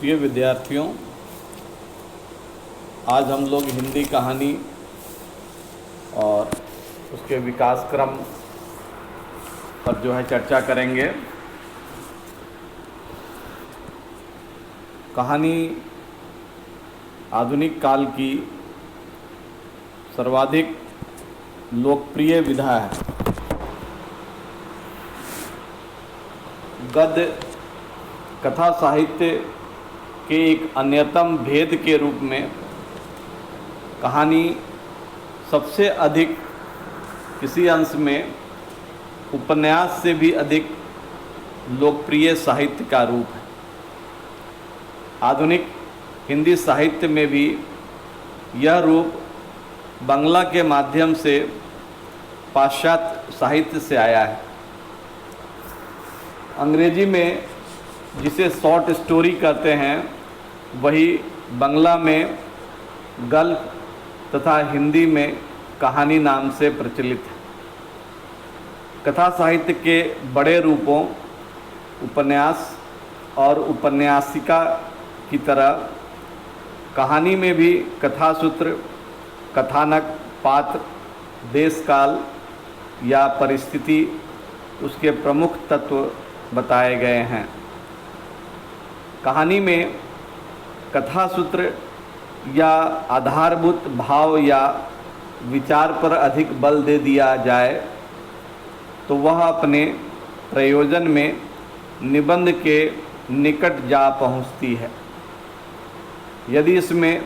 प्रिय विद्यार्थियों, आज हम लोग हिंदी कहानी और उसके विकास क्रम पर जो है चर्चा करेंगे। कहानी आधुनिक काल की सर्वाधिक लोकप्रिय विधा है। गद्य कथा साहित्य के एक अन्यतम भेद के रूप में कहानी सबसे अधिक किसी अंश में उपन्यास से भी अधिक लोकप्रिय साहित्य का रूप है। आधुनिक हिंदी साहित्य में भी यह रूप बांग्ला के माध्यम से पाश्चात्य साहित्य से आया है। अंग्रेजी में जिसे शॉर्ट स्टोरी कहते हैं, वही बांग्ला में गल्प तथा हिंदी में कहानी नाम से प्रचलित है। कथा साहित्य के बड़े रूपों उपन्यास और उपन्यासिका की तरह कहानी में भी कथासूत्र, कथानक, पात्र, देश काल या परिस्थिति उसके प्रमुख तत्व बताए गए हैं। कहानी में कथासूत्र या आधारभूत भाव या विचार पर अधिक बल दे दिया जाए तो वह अपने प्रयोजन में निबंध के निकट जा पहुंचती है। यदि इसमें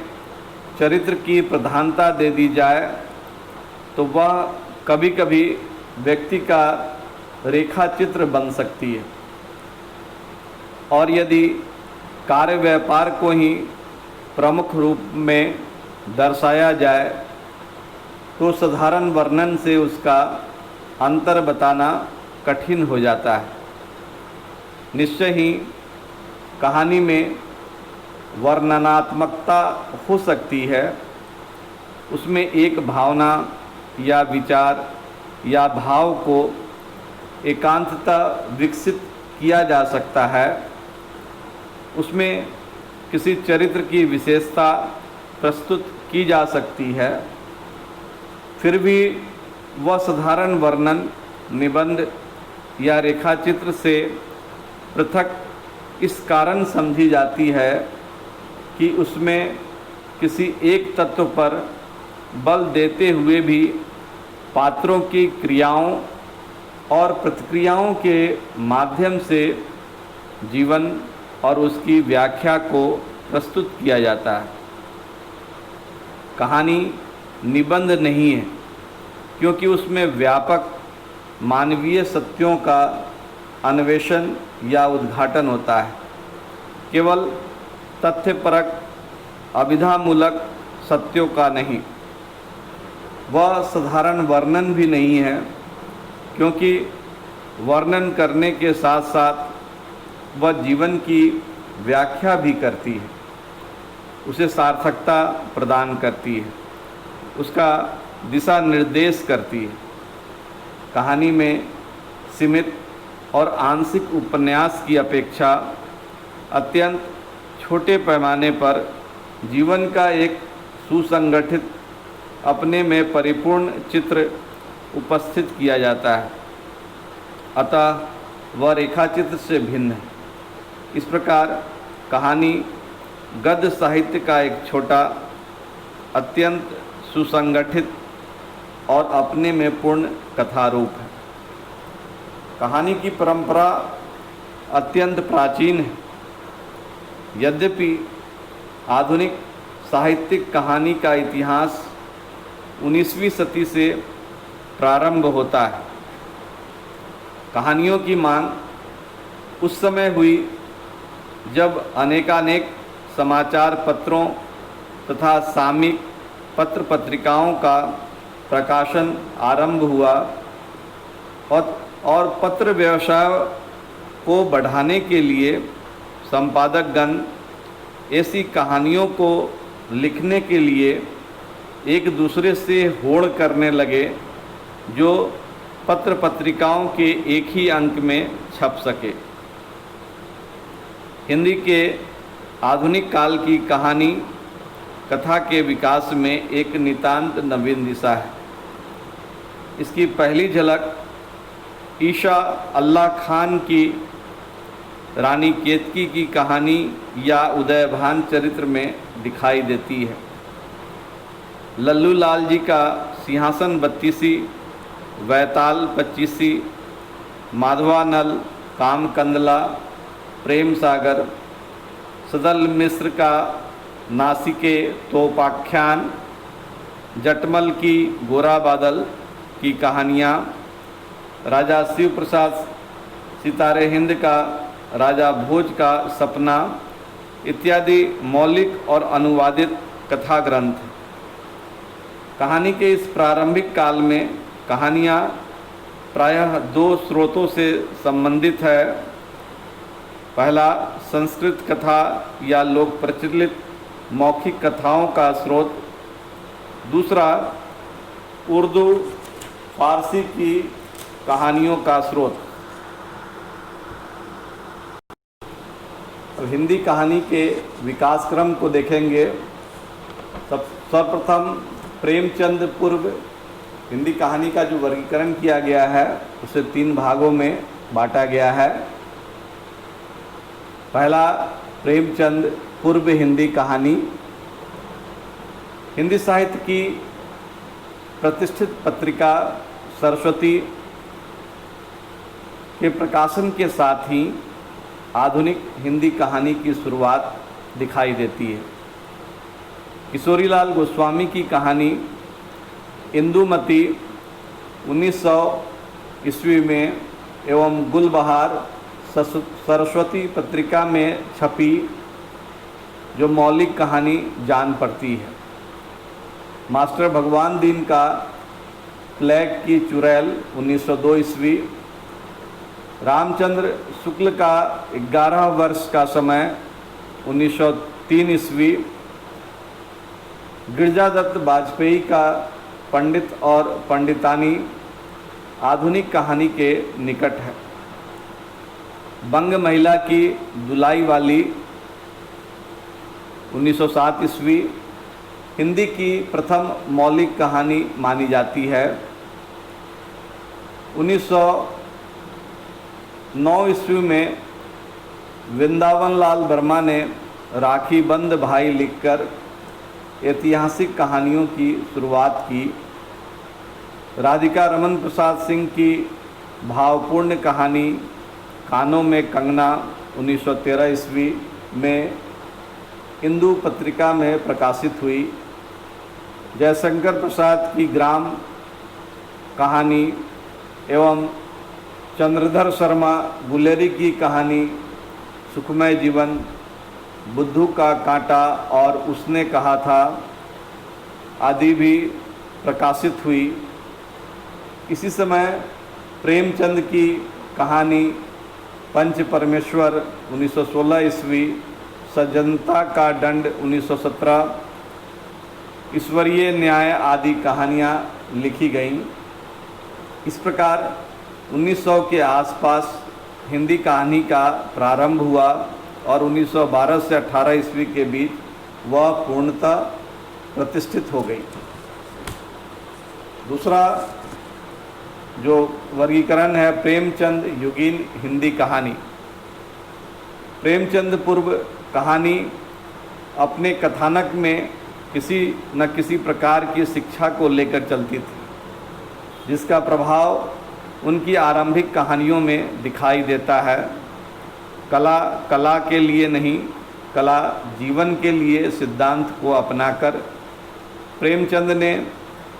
चरित्र की प्रधानता दे दी जाए तो वह कभी कभी व्यक्ति का रेखा चित्र बन सकती है, और यदि कार्य व्यापार को ही प्रमुख रूप में दर्शाया जाए तो साधारण वर्णन से उसका अंतर बताना कठिन हो जाता है। निश्चय ही कहानी में वर्णनात्मकता हो सकती है, उसमें एक भावना या विचार या भाव को एकांतता विकसित किया जा सकता है, उसमें किसी चरित्र की विशेषता प्रस्तुत की जा सकती है, फिर भी वह साधारण वर्णन, निबंध या रेखाचित्र से पृथक इस कारण समझी जाती है कि उसमें किसी एक तत्व पर बल देते हुए भी पात्रों की क्रियाओं और प्रतिक्रियाओं के माध्यम से जीवन और उसकी व्याख्या को प्रस्तुत किया जाता है। कहानी निबंध नहीं है, क्योंकि उसमें व्यापक मानवीय सत्यों का अन्वेषण या उद्घाटन होता है, केवल तथ्यपरक अभिधामूलक सत्यों का नहीं। वह साधारण वर्णन भी नहीं है, क्योंकि वर्णन करने के साथ साथ वह जीवन की व्याख्या भी करती है, उसे सार्थकता प्रदान करती है, उसका दिशा निर्देश करती है। कहानी में सीमित और आंशिक उपन्यास की अपेक्षा अत्यंत छोटे पैमाने पर जीवन का एक सुसंगठित, अपने में परिपूर्ण चित्र उपस्थित किया जाता है, अतः वह रेखाचित्र से भिन्न है। इस प्रकार कहानी गद्य साहित्य का एक छोटा, अत्यंत सुसंगठित और अपने में पूर्ण कथारूप है। कहानी की परंपरा अत्यंत प्राचीन है। यद्यपि आधुनिक साहित्यिक कहानी का इतिहास 19वीं सदी से प्रारंभ होता है। कहानियों की मांग उस समय हुई जब अनेकानेक समाचार पत्रों तथा सामयिक पत्र पत्रिकाओं का प्रकाशन आरंभ हुआ और पत्र व्यवसाय को बढ़ाने के लिए संपादकगण ऐसी कहानियों को लिखने के लिए एक दूसरे से होड़ करने लगे जो पत्र पत्रिकाओं के एक ही अंक में छप सके। हिंदी के आधुनिक काल की कहानी कथा के विकास में एक नितांत नवीन दिशा है। इसकी पहली झलक ईशा अल्लाह खान की रानी केतकी की कहानी या उदयभान चरित्र में दिखाई देती है। लल्लू लाल जी का सिंहासन बत्तीसी, वैताल पच्चीसी, माधवानल, कामकंदला, प्रेम सागर, सदल मिश्र का नासिके तोपाख्यान, जटमल की गोरा बादल की कहानियाँ, राजा शिव प्रसाद सितारे हिंद का राजा भोज का सपना इत्यादि मौलिक और अनुवादित कथा ग्रंथ। कहानी के इस प्रारंभिक काल में कहानियाँ प्रायः दो स्रोतों से संबंधित है। पहला संस्कृत कथा या लोक प्रचलित मौखिक कथाओं का स्रोत, दूसरा उर्दू फारसी की कहानियों का स्रोत। अब हिंदी कहानी के विकास क्रम को देखेंगे। सर्वप्रथम प्रेमचंद पूर्व हिंदी कहानी का जो वर्गीकरण किया गया है उसे 3 भागों में बांटा गया है। पहला प्रेमचंद पूर्व हिंदी कहानी। हिंदी साहित्य की प्रतिष्ठित पत्रिका सरस्वती के प्रकाशन के साथ ही आधुनिक हिंदी कहानी की शुरुआत दिखाई देती है। किशोरीलाल गोस्वामी की कहानी इंदुमती 1900 ईस्वी में एवं गुलबहार सरस्वती पत्रिका में छपी जो मौलिक कहानी जान पड़ती है। मास्टर भगवान दीन का प्लेग की चुड़ैल 1902 ईस्वी, रामचंद्र शुक्ल का 11 वर्ष का समय 1903 ईस्वी, गिरजादत्त वाजपेयी का पंडित और पंडितानी आधुनिक कहानी के निकट है। बंग महिला की दुलाई वाली 1907 ईस्वी हिंदी की प्रथम मौलिक कहानी मानी जाती है। 1909 ईस्वी में वृंदावन लाल वर्मा ने राखी बंद भाई लिखकर ऐतिहासिक कहानियों की शुरुआत की। राधिका रमन प्रसाद सिंह की भावपूर्ण कहानी कानों में कंगना 1913 ईस्वी में हिंदू पत्रिका में प्रकाशित हुई। जयशंकर प्रसाद की ग्राम कहानी एवं चंद्रधर शर्मा गुलेरी की कहानी सुखमय जीवन, बुद्धू का कांटा और उसने कहा था आदि भी प्रकाशित हुई। इसी समय प्रेमचंद की कहानी पंच परमेश्वर 1916 ईस्वी, सज्जनता का दंड 1917, ईश्वरीय न्याय आदि कहानियाँ लिखी गईं। इस प्रकार 1900 के आसपास हिंदी कहानी का प्रारंभ हुआ और 1912 से 18 ईस्वी के बीच वह पूर्णतः प्रतिष्ठित हो गई। दूसरा जो वर्गीकरण है प्रेमचंद युगीन हिंदी कहानी। प्रेमचंद पूर्व कहानी अपने कथानक में किसी न किसी प्रकार की शिक्षा को लेकर चलती थी, जिसका प्रभाव उनकी आरंभिक कहानियों में दिखाई देता है। कला कला के लिए नहीं, कला जीवन के लिए सिद्धांत को अपनाकर प्रेमचंद ने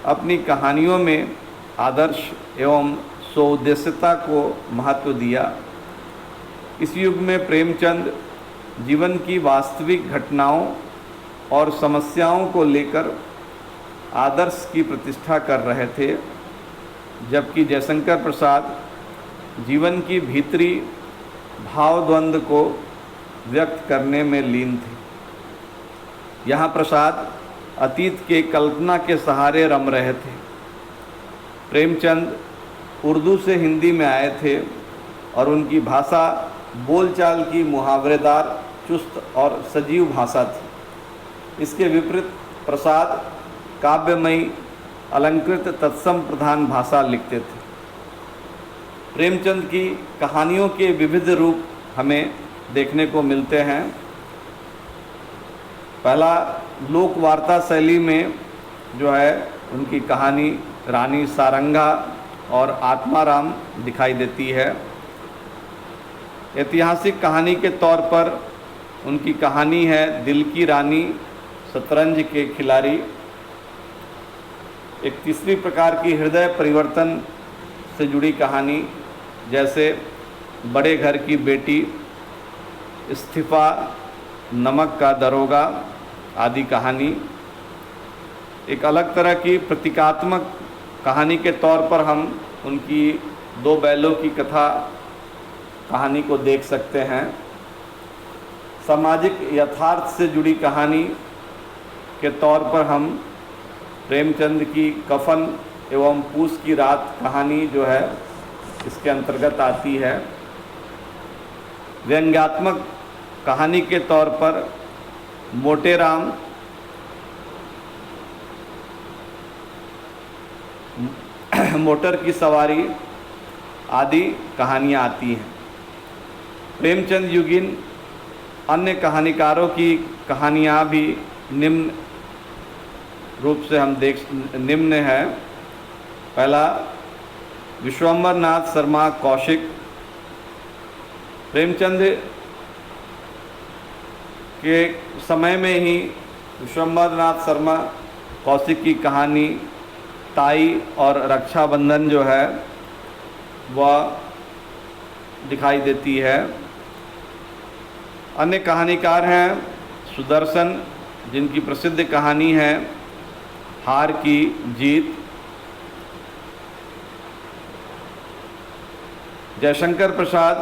अपनी कहानियों में आदर्श एवं स्वउद्देश्यता को महत्व दिया। इस युग में प्रेमचंद जीवन की वास्तविक घटनाओं और समस्याओं को लेकर आदर्श की प्रतिष्ठा कर रहे थे, जबकि जयशंकर प्रसाद जीवन की भीतरी भावद्वंद को व्यक्त करने में लीन थे। यहाँ प्रसाद अतीत के कल्पना के सहारे रम रहे थे। प्रेमचंद उर्दू से हिंदी में आए थे और उनकी भाषा बोलचाल की मुहावरेदार चुस्त और सजीव भाषा थी। इसके विपरीत प्रसाद काव्यमयी अलंकृत तत्सम प्रधान भाषा लिखते थे। प्रेमचंद की कहानियों के विविध रूप हमें देखने को मिलते हैं। पहला, लोक वार्ता शैली में जो है उनकी कहानी रानी सारंगा और आत्माराम दिखाई देती है। ऐतिहासिक कहानी के तौर पर उनकी कहानी है दिल की रानी, शतरंज के खिलाड़ी। एक तीसरी प्रकार की हृदय परिवर्तन से जुड़ी कहानी, जैसे बड़े घर की बेटी, इस्तीफा, नमक का दरोगा आदि कहानी। एक अलग तरह की प्रतीकात्मक कहानी के तौर पर हम उनकी दो बैलों की कथा कहानी को देख सकते हैं। सामाजिक यथार्थ से जुड़ी कहानी के तौर पर हम प्रेमचंद की कफन एवं पूस की रात कहानी जो है इसके अंतर्गत आती है। व्यंग्यात्मक कहानी के तौर पर मोटे राम, मोटर की सवारी आदि कहानियाँ आती हैं। प्रेमचंद युगीन अन्य कहानीकारों की कहानियाँ भी निम्न रूप से हम निम्न है। पहला, विश्वम्बर नाथ शर्मा कौशिक। प्रेमचंद के समय में ही विश्वम्बर नाथ शर्मा कौशिक की कहानी ताई और रक्षाबंधन जो है वह दिखाई देती है। अन्य कहानीकार हैं सुदर्शन, जिनकी प्रसिद्ध कहानी है हार की जीत। जयशंकर प्रसाद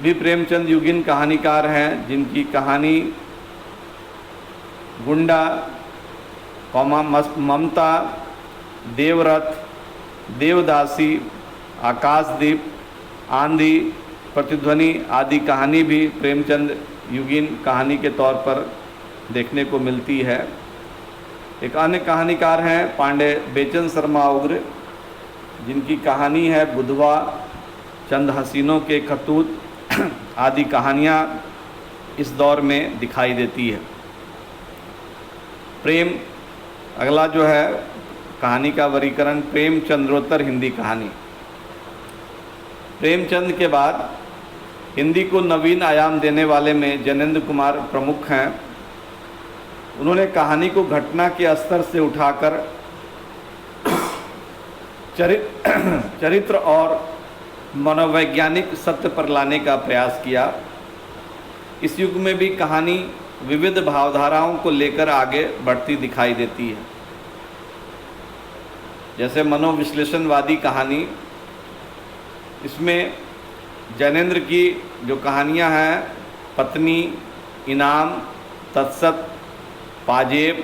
भी प्रेमचंद युगीन कहानीकार हैं, जिनकी कहानी गुंडा, ममता, देवरथ, देवदासी, आकाशदीप, आंधी, प्रतिध्वनि आदि कहानी भी प्रेमचंद युगीन कहानी के तौर पर देखने को मिलती है। एक अन्य कहानीकार हैं पांडे बेचन शर्मा उग्र, जिनकी कहानी है बुधवा, चंद हसीनों के खतूत आदि कहानियाँ इस दौर में दिखाई देती है। प्रेम, अगला जो है कहानी का वर्गीकरण, प्रेमचंद्रोत्तर हिंदी कहानी। प्रेमचंद के बाद हिंदी को नवीन आयाम देने वाले में जैनेन्द्र कुमार प्रमुख हैं। उन्होंने कहानी को घटना के स्तर से उठाकर चरित्र और मनोवैज्ञानिक सत्य पर लाने का प्रयास किया। इस युग में भी कहानी विविध भावधाराओं को लेकर आगे बढ़ती दिखाई देती है। जैसे मनोविश्लेषणवादी कहानी, इसमें जैनेन्द्र की जो कहानियां हैं पत्नी, इनाम, तत्सत, पाजेब,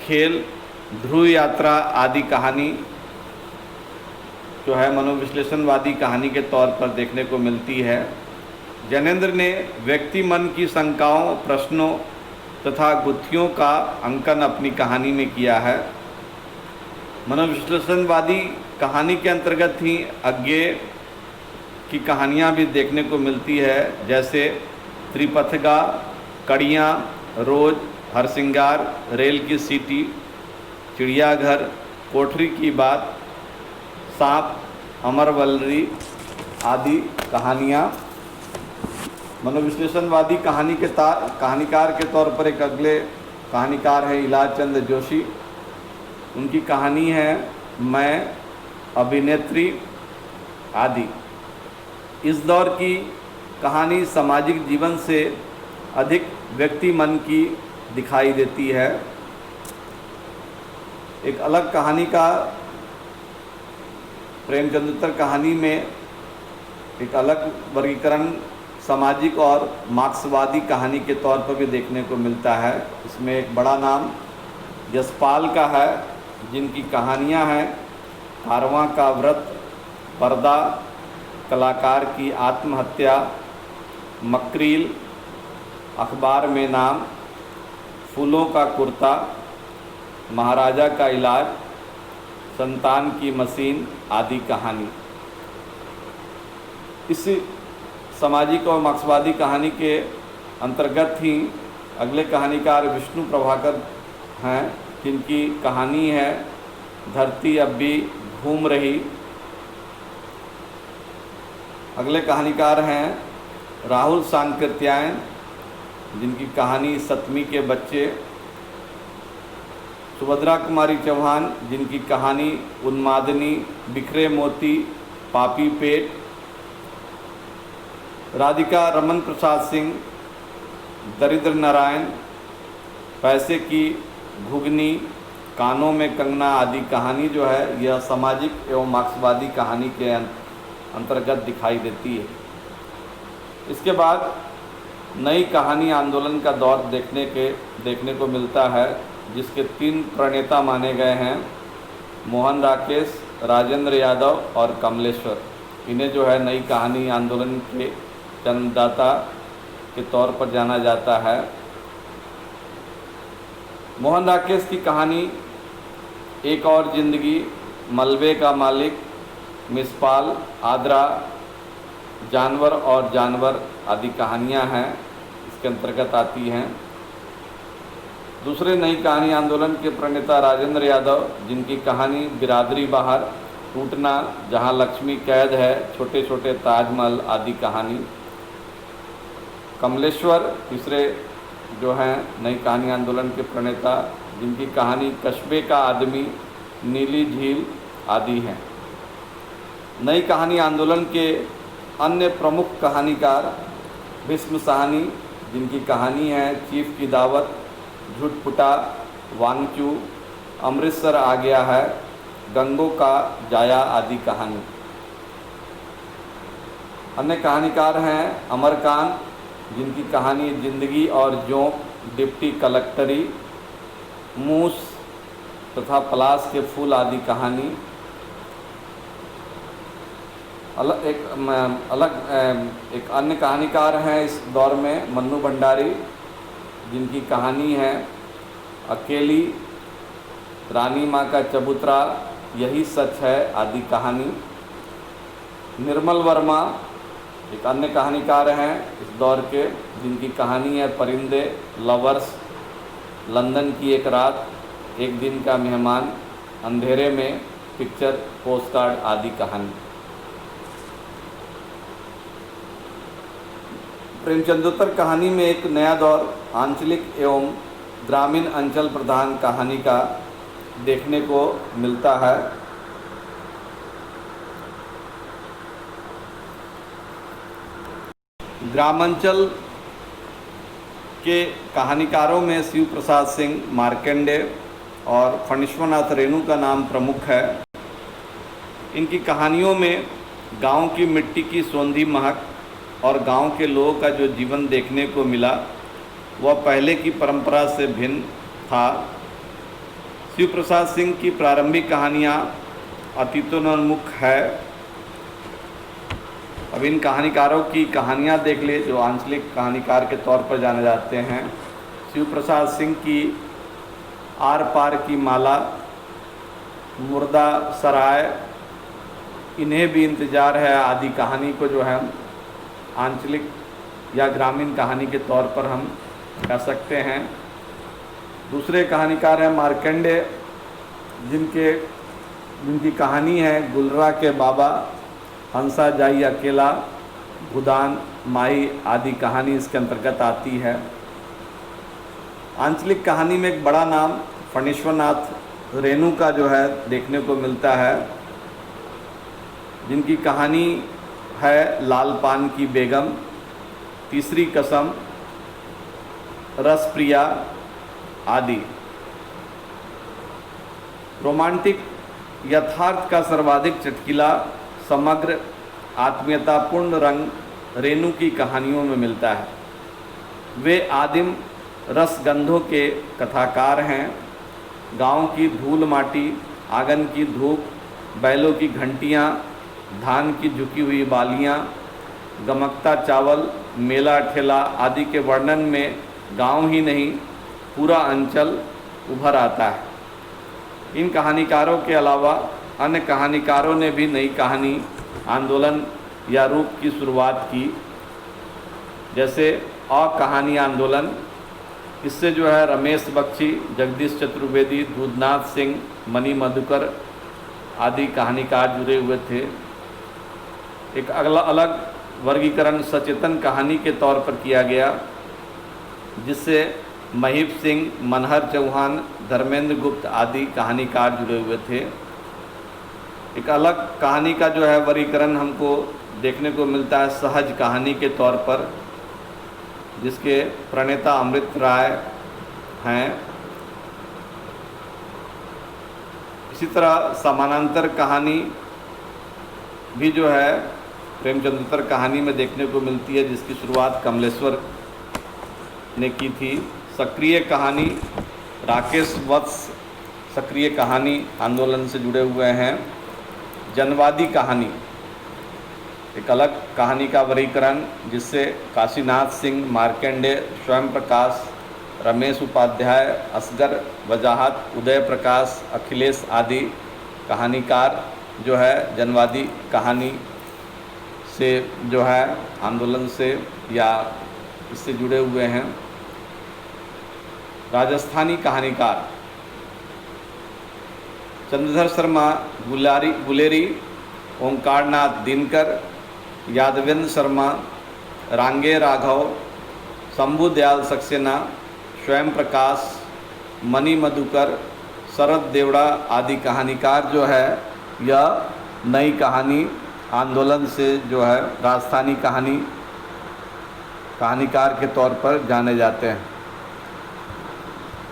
खेल, ध्रुव यात्रा आदि कहानी जो है मनोविश्लेषणवादी कहानी के तौर पर देखने को मिलती है। जैनेन्द्र ने व्यक्ति मन की शंकाओं, प्रश्नों तथा गुत्थियों का अंकन अपनी कहानी में किया है। मनोविश्लेषणवादी कहानी के अंतर्गत ही अज्ञेय की कहानियाँ भी देखने को मिलती है, जैसे त्रिपथगा, कड़ियाँ, रोज, हरसिंगार, रेल की सीटी, चिड़ियाघर, कोठरी की बात, सांप, अमरवल्ली आदि कहानियाँ। मनोविश्लेषणवादी कहानीकार के तौर पर एक अगले कहानीकार है इलाचंद जोशी। उनकी कहानी है मैं, अभिनेत्री आदि। इस दौर की कहानी सामाजिक जीवन से अधिक व्यक्ति मन की दिखाई देती है। एक अलग कहानी का प्रेमचंद्रोत्तर कहानी में एक अलग वर्गीकरण सामाजिक और मार्क्सवादी कहानी के तौर पर भी देखने को मिलता है। इसमें एक बड़ा नाम यशपाल का है, जिनकी कहानियां हैं कारवां का व्रत, पर्दा, कलाकार की आत्महत्या, मकरील, अखबार में नाम, फूलों का कुर्ता, महाराजा का इलाज, संतान की मशीन आदि कहानी। इस सामाजिक और मार्क्सवादी कहानी के अंतर्गत ही अगले कहानीकार विष्णु प्रभाकर हैं, जिनकी कहानी है धरती अब भी घूम रही। अगले कहानीकार हैं राहुल सांकृत्यायन, जिनकी कहानी सतमी के बच्चे। सुभद्रा कुमारी चौहान, जिनकी कहानी उन्मादनी, बिखरे मोती, पापी पेट। राधिका रमन प्रसाद सिंह, दरिद्र नारायण, पैसे की घुगनी, कानों में कंगना आदि कहानी जो है यह सामाजिक एवं मार्क्सवादी कहानी के अंतर्गत दिखाई देती है। इसके बाद नई कहानी आंदोलन का दौर देखने को मिलता है, जिसके 3 प्रणेता माने गए हैं, मोहन राकेश, राजेंद्र यादव और कमलेश्वर। इन्हें जो है नई कहानी आंदोलन के जन्मदाता के तौर पर जाना जाता है। मोहन राकेश की कहानी एक और ज़िंदगी, मलबे का मालिक, मिसपाल, आदरा, जानवर और जानवर आदि कहानियां हैं इसके अंतर्गत आती हैं। दूसरे नई कहानी आंदोलन के प्रणेता राजेंद्र यादव, जिनकी कहानी बिरादरी बाहर, टूटना, जहां लक्ष्मी कैद है, छोटे छोटे ताजमहल आदि कहानी। कमलेश्वर तीसरे जो हैं नई कहानी आंदोलन के प्रणेता, जिनकी कहानी कस्बे का आदमी, नीली झील आदि हैं। नई कहानी आंदोलन के अन्य प्रमुख कहानीकार भीष्म साहनी, जिनकी कहानी है चीफ की दावत, झुटपुटा, वांगचू, अमृतसर आ गया है, गंगों का जाया आदि कहानी। अन्य कहानीकार हैं अमरकांत, जिनकी कहानी जिंदगी और जोंक, डिप्टी कलेक्टरी, मूस तथा पलाश के फूल आदि कहानी। एक अन्य कहानीकार हैं इस दौर में मन्नू भंडारी, जिनकी कहानी है अकेली, रानी माँ का चबूतरा, यही सच है आदि कहानी। निर्मल वर्मा एक अन्य कहानीकार हैं इस दौर के, जिनकी कहानी है परिंदे, लवर्स, लंदन की एक रात, एक दिन का मेहमान, अंधेरे में, पिक्चर, पोस्टकार्ड आदि कहानी। प्रेमचंदोत्तर कहानी में एक नया दौर आंचलिक एवं ग्रामीण अंचल प्रधान कहानी का देखने को मिलता है। ग्रामांचल के कहानीकारों में शिव प्रसाद सिंह, मार्कंडे और फणीश्वरनाथ रेणु का नाम प्रमुख है। इनकी कहानियों में गांव की मिट्टी की सौंधी महक और गांव के लोगों का जो जीवन देखने को मिला वह पहले की परंपरा से भिन्न था। शिव प्रसाद सिंह की प्रारंभिक कहानियाँ अतीतोन्मुख है। अब इन कहानीकारों की कहानियाँ देख ले जो आंचलिक कहानीकार के तौर पर जाने जाते हैं। शिव प्रसाद सिंह की आर पार की माला, मुर्दा सराय, इन्हें भी इंतज़ार है आदि कहानी को जो है आंचलिक या ग्रामीण कहानी के तौर पर हम कह सकते हैं। दूसरे कहानीकार हैं मार्कंडे, जिनकी कहानी है गुलरा के बाबा, हंसा जाई अकेला, भूदान, माई आदि कहानी इसके अंतर्गत आती है। आंचलिक कहानी में एक बड़ा नाम फणीश्वरनाथ रेणु का जो है देखने को मिलता है, जिनकी कहानी है लाल पान की बेगम, तीसरी कसम, रसप्रिया आदि। रोमांटिक यथार्थ का सर्वाधिक चटकीला, समग्र, आत्मीयतापूर्ण रंग रेणु की कहानियों में मिलता है। वे आदिम रसगंधों के कथाकार हैं। गांव की धूल माटी, आंगन की धूप, बैलों की घंटियां, धान की झुकी हुई बालियां, गमकता चावल, मेला ठेला आदि के वर्णन में गांव ही नहीं पूरा अंचल उभर आता है। इन कहानीकारों के अलावा अन्य कहानीकारों ने भी नई कहानी आंदोलन या रूप की शुरुआत की, जैसे कहानी आंदोलन। इससे जो है रमेश बख्शी, जगदीश चतुर्वेदी, दूधनाथ सिंह, मणि मधुकर आदि कहानीकार जुड़े हुए थे। एक अगला अलग वर्गीकरण सचेतन कहानी के तौर पर किया गया, जिससे महीप सिंह, मनहर चौहान, धर्मेंद्र गुप्त आदि कहानीकार जुड़े हुए थे। एक अलग कहानी का जो है वर्गीकरण हमको देखने को मिलता है सहज कहानी के तौर पर, जिसके प्रणेता अमृत राय हैं। इसी तरह समानांतर कहानी भी जो है प्रेमचंद्रोत्तर कहानी में देखने को मिलती है, जिसकी शुरुआत कमलेश्वर ने की थी। सक्रिय कहानी, राकेश वत्स सक्रिय कहानी आंदोलन से जुड़े हुए हैं। जनवादी कहानी एक अलग कहानी का वर्गीकरण, जिससे काशीनाथ सिंह, मार्कंडेय, स्वयं प्रकाश, रमेश उपाध्याय, असगर वजाहत, उदय प्रकाश, अखिलेश आदि कहानीकार जो है जनवादी कहानी से जो है आंदोलन से या इससे जुड़े हुए हैं। राजस्थानी कहानीकार चंद्रधर शर्मा गुलेरी, ओंकारनाथ दिनकर, यादवेंद्र शर्मा, रांगे राघव, शंभू दयाल सक्सेना, स्वयं प्रकाश, मणि मधुकर, शरद देवड़ा आदि कहानीकार जो है यह नई कहानी आंदोलन से जो है राजस्थानी कहानीकार के तौर पर जाने जाते हैं।